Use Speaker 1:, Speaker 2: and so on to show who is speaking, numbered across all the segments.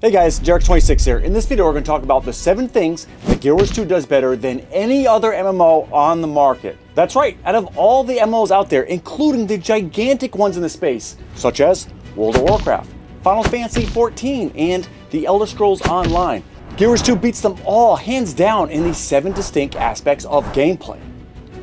Speaker 1: Hey guys, Jarek26 here. In this video we're going to talk about the 7 things that Guild Wars 2 does better than any other MMO on the market. That's right, out of all the MMOs out there, including the gigantic ones in the space, such as World of Warcraft, Final Fantasy XIV, and The Elder Scrolls Online, Guild Wars 2 beats them all hands down in these 7 distinct aspects of gameplay.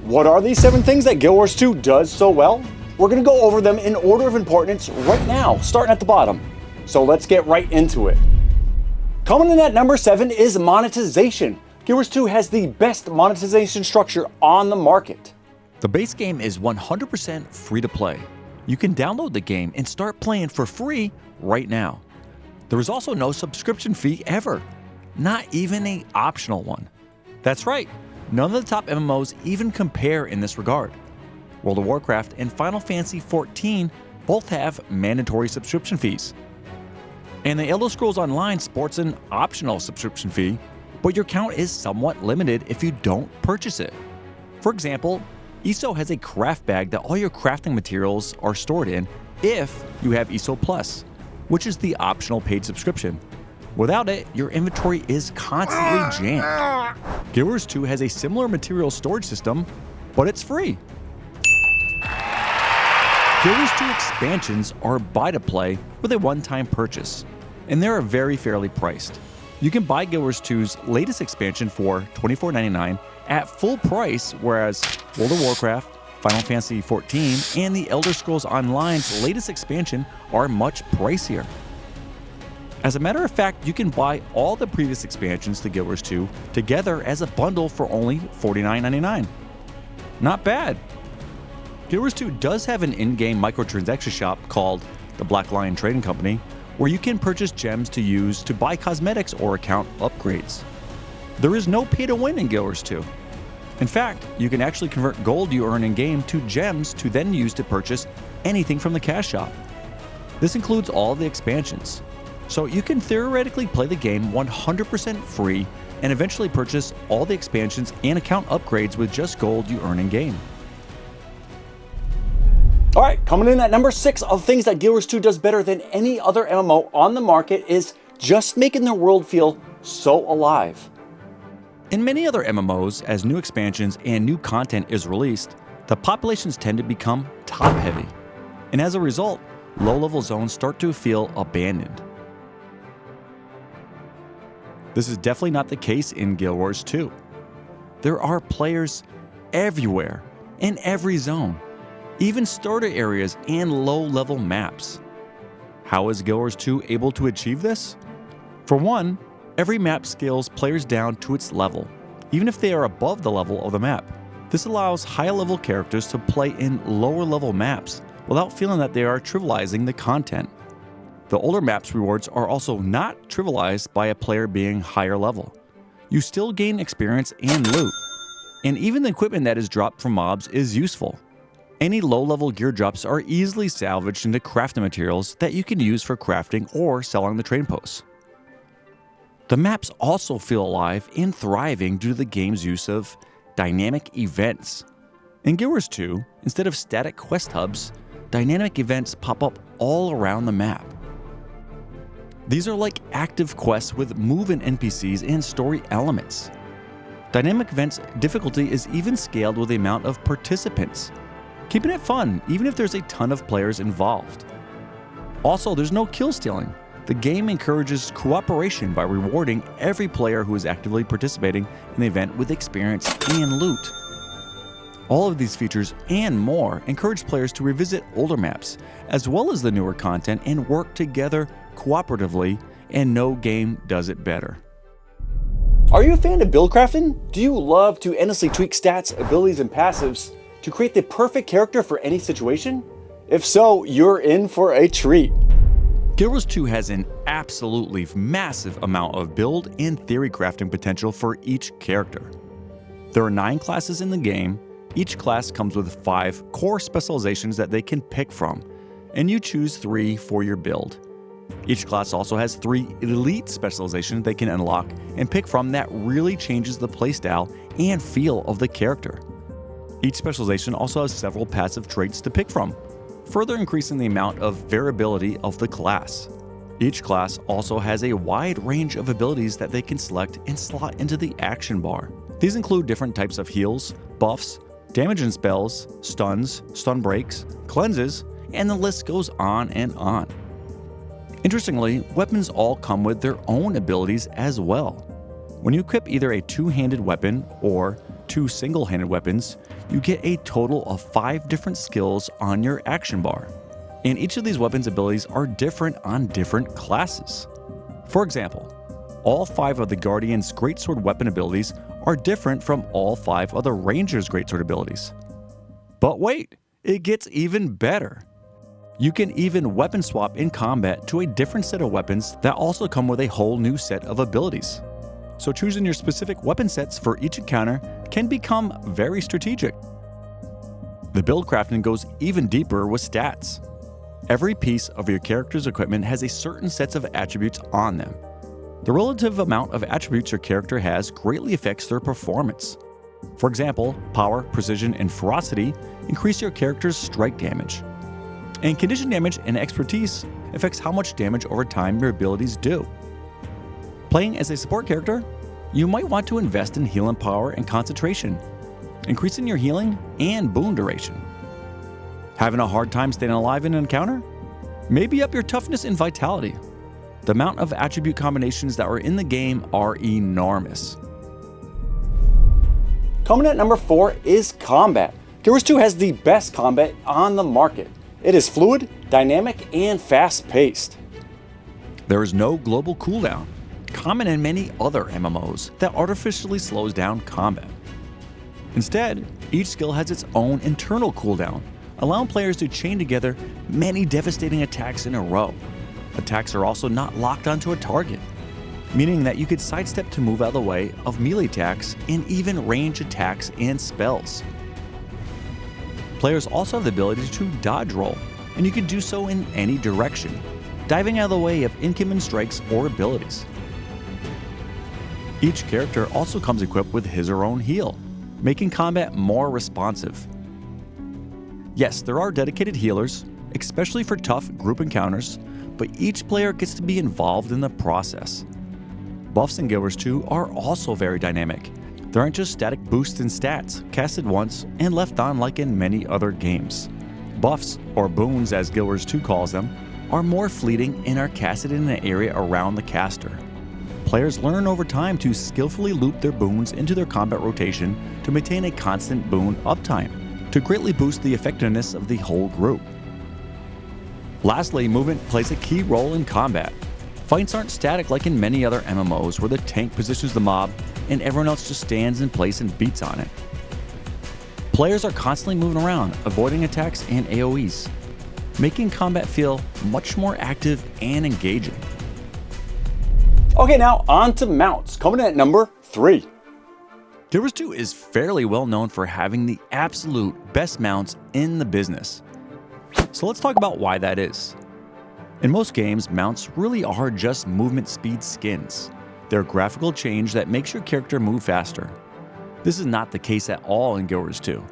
Speaker 1: What are these 7 things that Guild Wars 2 does so well? We're going to go over them in order of importance right now, starting at the bottom. So let's get right into it. Coming in at number 7 is monetization. Guild Wars 2 has the best monetization structure on the market.
Speaker 2: The base game is 100% free to play. You can download the game and start playing for free right now. There is also no subscription fee ever, not even an optional one. That's right, none of the top MMOs even compare in this regard. World of Warcraft and Final Fantasy XIV both have mandatory subscription fees. And the Elder Scrolls Online sports an optional subscription fee, but your count is somewhat limited if you don't purchase it. For example, ESO has a craft bag that all your crafting materials are stored in if you have ESO Plus, which is the optional paid subscription. Without it, your inventory is constantly jammed. Guild Wars 2 has a similar material storage system, but it's free. Guild Wars 2 expansions are buy-to-play with a one-time purchase, and they are very fairly priced. You can buy Guild Wars 2's latest expansion for $24.99 at full price, whereas World of Warcraft, Final Fantasy XIV, and the Elder Scrolls Online's latest expansion are much pricier. As a matter of fact, you can buy all the previous expansions to Guild Wars 2 together as a bundle for only $49.99. Not bad. Guild Wars 2 does have an in-game microtransaction shop called the Black Lion Trading Company, where you can purchase gems to use to buy cosmetics or account upgrades. There is no pay-to-win in Guild Wars 2. In fact, you can actually convert gold you earn in-game to gems to then use to purchase anything from the cash shop. This includes all the expansions, so you can theoretically play the game 100% free and eventually purchase all the expansions and account upgrades with just gold you earn in-game.
Speaker 1: Alright, coming in at number 6 of things that Guild Wars 2 does better than any other MMO on the market is just making the world feel so alive.
Speaker 2: In many other MMOs, as new expansions and new content is released, the populations tend to become top-heavy, and as a result, low-level zones start to feel abandoned. This is definitely not the case in Guild Wars 2. There are players everywhere, in every zone, even starter areas and low-level maps. How is Guild Wars 2 able to achieve this? For one, every map scales players down to its level, even if they are above the level of the map. This allows high-level characters to play in lower-level maps without feeling that they are trivializing the content. The older maps rewards are also not trivialized by a player being higher level. You still gain experience and loot, and even the equipment that is dropped from mobs is useful. Any low-level gear drops are easily salvaged into crafting materials that you can use for crafting or selling the trading posts. The maps also feel alive and thriving due to the game's use of dynamic events. In Guild Wars 2, instead of static quest hubs, dynamic events pop up all around the map. These are like active quests with moving NPCs and story elements. Dynamic events difficulty is even scaled with the amount of participants, keeping it fun even if there's a ton of players involved. Also, there's no kill stealing. The game encourages cooperation by rewarding every player who is actively participating in the event with experience and loot. All of these features and more encourage players to revisit older maps, as well as the newer content, and work together cooperatively, and no game does it better.
Speaker 1: Are you a fan of build crafting? Do you love to endlessly tweak stats, abilities, and passives to create the perfect character for any situation? If so, you're in for a treat.
Speaker 2: Guild Wars 2 has an absolutely massive amount of build and theory crafting potential for each character. There are 9 classes in the game. Each class comes with 5 core specializations that they can pick from, and you choose 3 for your build. Each class also has 3 elite specializations they can unlock and pick from that really changes the playstyle and feel of the character. Each specialization also has several passive traits to pick from, further increasing the amount of variability of the class. Each class also has a wide range of abilities that they can select and slot into the action bar. These include different types of heals, buffs, damage and spells, stuns, stun breaks, cleanses, and the list goes on and on. Interestingly, weapons all come with their own abilities as well. When you equip either a two-handed weapon or two single-handed weapons, you get a total of 5 different skills on your action bar. And each of these weapons' abilities are different on different classes. For example, all 5 of the Guardian's Greatsword weapon abilities are different from all 5 of the Ranger's Greatsword abilities. But wait, it gets even better. You can even weapon swap in combat to a different set of weapons that also come with a whole new set of abilities. So choosing your specific weapon sets for each encounter can become very strategic. The build crafting goes even deeper with stats. Every piece of your character's equipment has a certain set of attributes on them. The relative amount of attributes your character has greatly affects their performance. For example, power, precision, and ferocity increase your character's strike damage. And condition damage and expertise affects how much damage over time your abilities do. Playing as a support character, you might want to invest in healing power and concentration, increasing your healing and boon duration. Having a hard time staying alive in an encounter? Maybe up your toughness and vitality. The amount of attribute combinations that are in the game are enormous.
Speaker 1: Coming at number 4 is combat. Gears 2 has the best combat on the market. It is fluid, dynamic, and fast-paced.
Speaker 2: There is no global cooldown, common in many other MMOs, that artificially slows down combat. Instead, each skill has its own internal cooldown, allowing players to chain together many devastating attacks in a row. Attacks are also not locked onto a target, meaning that you could sidestep to move out of the way of melee attacks and even range attacks and spells. Players also have the ability to dodge roll, and you can do so in any direction, diving out of the way of incoming strikes or abilities. Each character also comes equipped with his or her own heal, making combat more responsive. Yes, there are dedicated healers, especially for tough group encounters, but each player gets to be involved in the process. Buffs in Guild Wars 2 are also very dynamic. There aren't just static boosts in stats, casted once and left on like in many other games. Buffs, or boons as Guild Wars 2 calls them, are more fleeting and are casted in an area around the caster. Players learn over time to skillfully loop their boons into their combat rotation to maintain a constant boon uptime, to greatly boost the effectiveness of the whole group. Lastly, movement plays a key role in combat. Fights aren't static like in many other MMOs where the tank positions the mob and everyone else just stands in place and beats on it. Players are constantly moving around, avoiding attacks and AoEs, making combat feel much more active and engaging.
Speaker 1: Okay, now on to mounts, coming in at number 3.
Speaker 2: Guild Wars 2 is fairly well known for having the absolute best mounts in the business. So let's talk about why that is. In most games, mounts really are just movement speed skins. They're a graphical change that makes your character move faster. This is not the case at all in Guild Wars 2.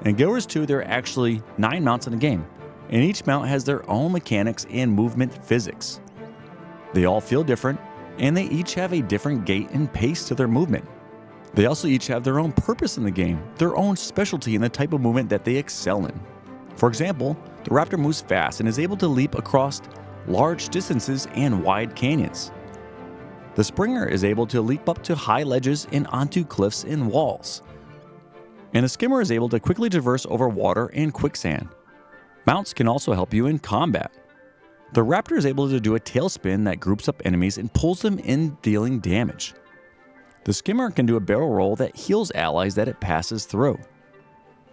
Speaker 2: In Guild Wars 2, there are actually 9 mounts in the game, and each mount has their own mechanics and movement physics. They all feel different, and they each have a different gait and pace to their movement. They also each have their own purpose in the game, their own specialty in the type of movement that they excel in. For example, the Raptor moves fast and is able to leap across large distances and wide canyons. The Springer is able to leap up to high ledges and onto cliffs and walls. And the Skimmer is able to quickly traverse over water and quicksand. Mounts can also help you in combat. The Raptor is able to do a tailspin that groups up enemies and pulls them in, dealing damage. The Skimmer can do a barrel roll that heals allies that it passes through.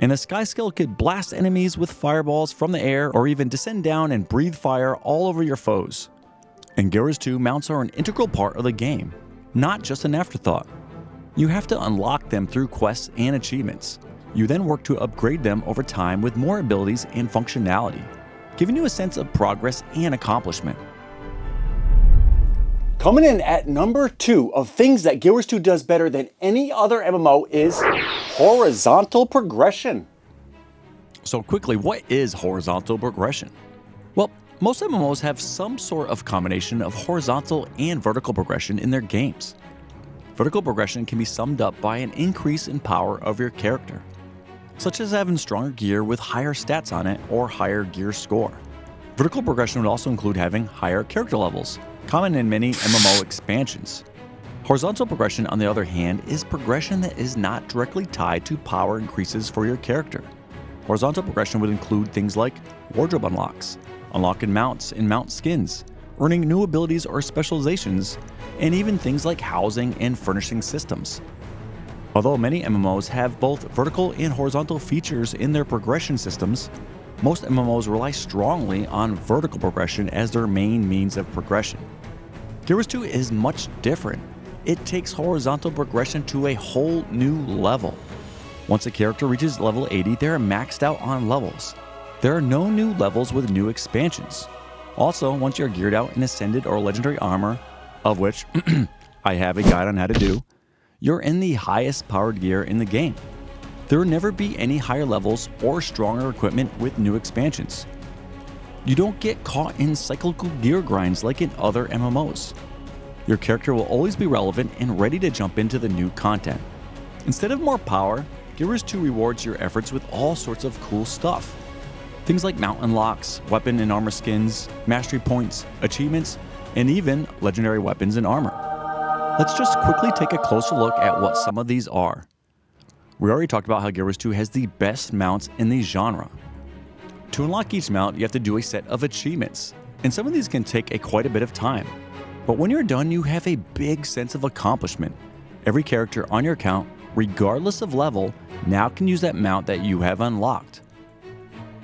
Speaker 2: And the Skyskill could blast enemies with fireballs from the air or even descend down and breathe fire all over your foes. In Guild Wars 2, mounts are an integral part of the game, not just an afterthought. You have to unlock them through quests and achievements. You then work to upgrade them over time with more abilities and functionality, giving you a sense of progress and accomplishment.
Speaker 1: Coming in at number 2 of things that Guild Wars 2 does better than any other MMO is horizontal progression.
Speaker 2: So quickly, what is horizontal progression? Well, Most MMOs have some sort of combination of horizontal and vertical progression in their games. Vertical progression can be summed up by an increase in power of your character, such as having stronger gear with higher stats on it or higher gear score. Vertical progression would also include having higher character levels, common in many MMO expansions. Horizontal progression, on the other hand, is progression that is not directly tied to power increases for your character. Horizontal progression would include things like wardrobe unlocks, unlocking mounts and mount skins, earning new abilities or specializations, and even things like housing and furnishing systems. Although many MMOs have both vertical and horizontal features in their progression systems, most MMOs rely strongly on vertical progression as their main means of progression. Guild Wars 2 is much different. It takes horizontal progression to a whole new level. Once a character reaches level 80, they are maxed out on levels. There are no new levels with new expansions. Also, once you're geared out in Ascended or Legendary armor, of which I have a guide on how to do, you're in the highest powered gear in the game. There will never be any higher levels or stronger equipment with new expansions. You don't get caught in cyclical gear grinds like in other MMOs. Your character will always be relevant and ready to jump into the new content. Instead of more power, Guild Wars 2 rewards your efforts with all sorts of cool stuff. Things like mount unlocks, weapon and armor skins, mastery points, achievements, and even legendary weapons and armor. Let's just quickly take a closer look at what some of these are. We already talked about how Guild Wars 2 has the best mounts in the genre. To unlock each mount, you have to do a set of achievements, and some of these can take quite a bit of time. But when you're done, you have a big sense of accomplishment. Every character on your account, regardless of level, now can use that mount that you have unlocked.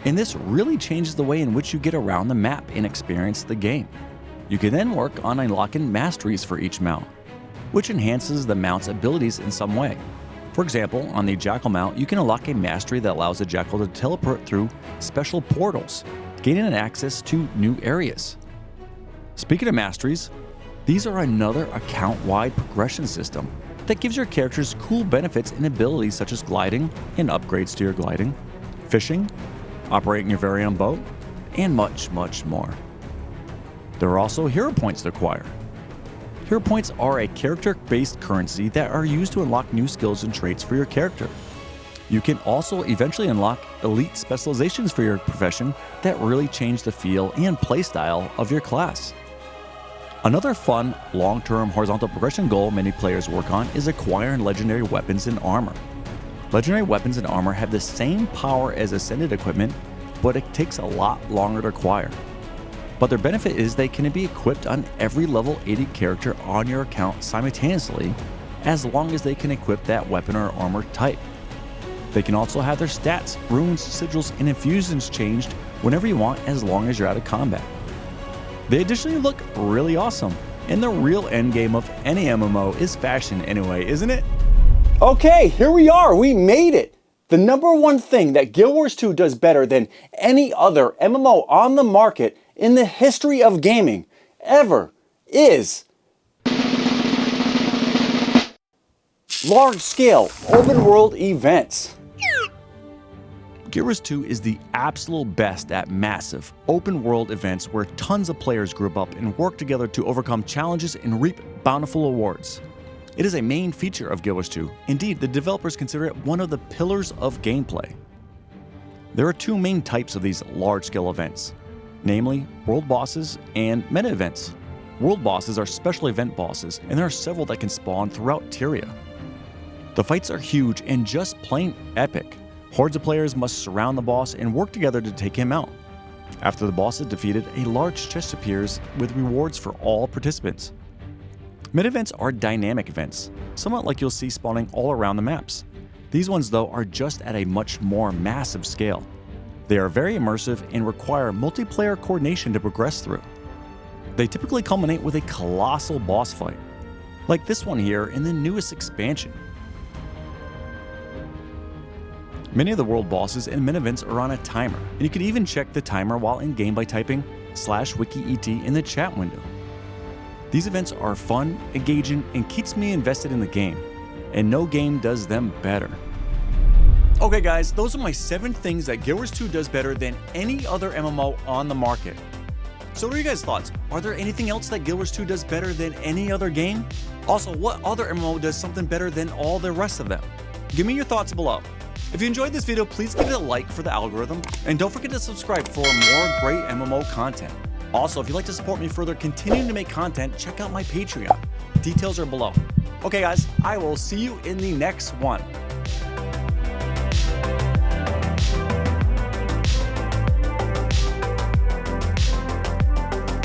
Speaker 2: And this really changes the way in which you get around the map and experience the game. You can then work on unlocking masteries for each mount, which enhances the mount's abilities in some way. For example, on the Jackal mount, you can unlock a mastery that allows the Jackal to teleport through special portals, gaining access to new areas. Speaking of masteries, these are another account-wide progression system that gives your characters cool benefits and abilities such as gliding and upgrades to your gliding, fishing, operating your very own boat, and much, much more. There are also hero points to acquire. Hero points are a character-based currency that are used to unlock new skills and traits for your character. You can also eventually unlock elite specializations for your profession that really change the feel and playstyle of your class. Another fun, long-term horizontal progression goal many players work on is acquiring legendary weapons and armor. Legendary weapons and armor have the same power as Ascended equipment, but it takes a lot longer to acquire. But their benefit is they can be equipped on every level 80 character on your account simultaneously, as long as they can equip that weapon or armor type. They can also have their stats, runes, sigils, and infusions changed whenever you want, as long as you're out of combat. They additionally look really awesome, and the real endgame of any MMO is fashion anyway, isn't it?
Speaker 1: Okay, here we are, we made it! The number one thing that Guild Wars 2 does better than any other MMO on the market in the history of gaming ever is large-scale open-world events.
Speaker 2: Guild Wars 2 is the absolute best at massive, open-world events where tons of players group up and work together to overcome challenges and reap bountiful awards. It is a main feature of Guild Wars 2. Indeed, the developers consider it one of the pillars of gameplay. There are two main types of these large-scale events, namely world bosses and meta events. World bosses are special event bosses, and there are several that can spawn throughout Tyria. The fights are huge and just plain epic. Hordes of players must surround the boss and work together to take him out. After the boss is defeated, a large chest appears with rewards for all participants. Meta events are dynamic events, somewhat like you'll see spawning all around the maps. These ones, though, are just at a much more massive scale. They are very immersive and require multiplayer coordination to progress through. They typically culminate with a colossal boss fight, like this one here in the newest expansion. Many of the world bosses and mini events are on a timer, and you can even check the timer while in game by typing /wiki-et in the chat window. These events are fun, engaging, and keeps me invested in the game, and no game does them better. Okay guys, those are my 7 things that Guild Wars 2 does better than any other MMO on the market. So what are you guys' thoughts? Are there anything else that Guild Wars 2 does better than any other game? Also, what other MMO does something better than all the rest of them? Give me your thoughts below. If you enjoyed this video, please give it a like for the algorithm, and don't forget to subscribe for more great MMO content. Also, if you'd like to support me further continuing to make content, check out my Patreon. Details are below. Okay guys, I will see you in the next one.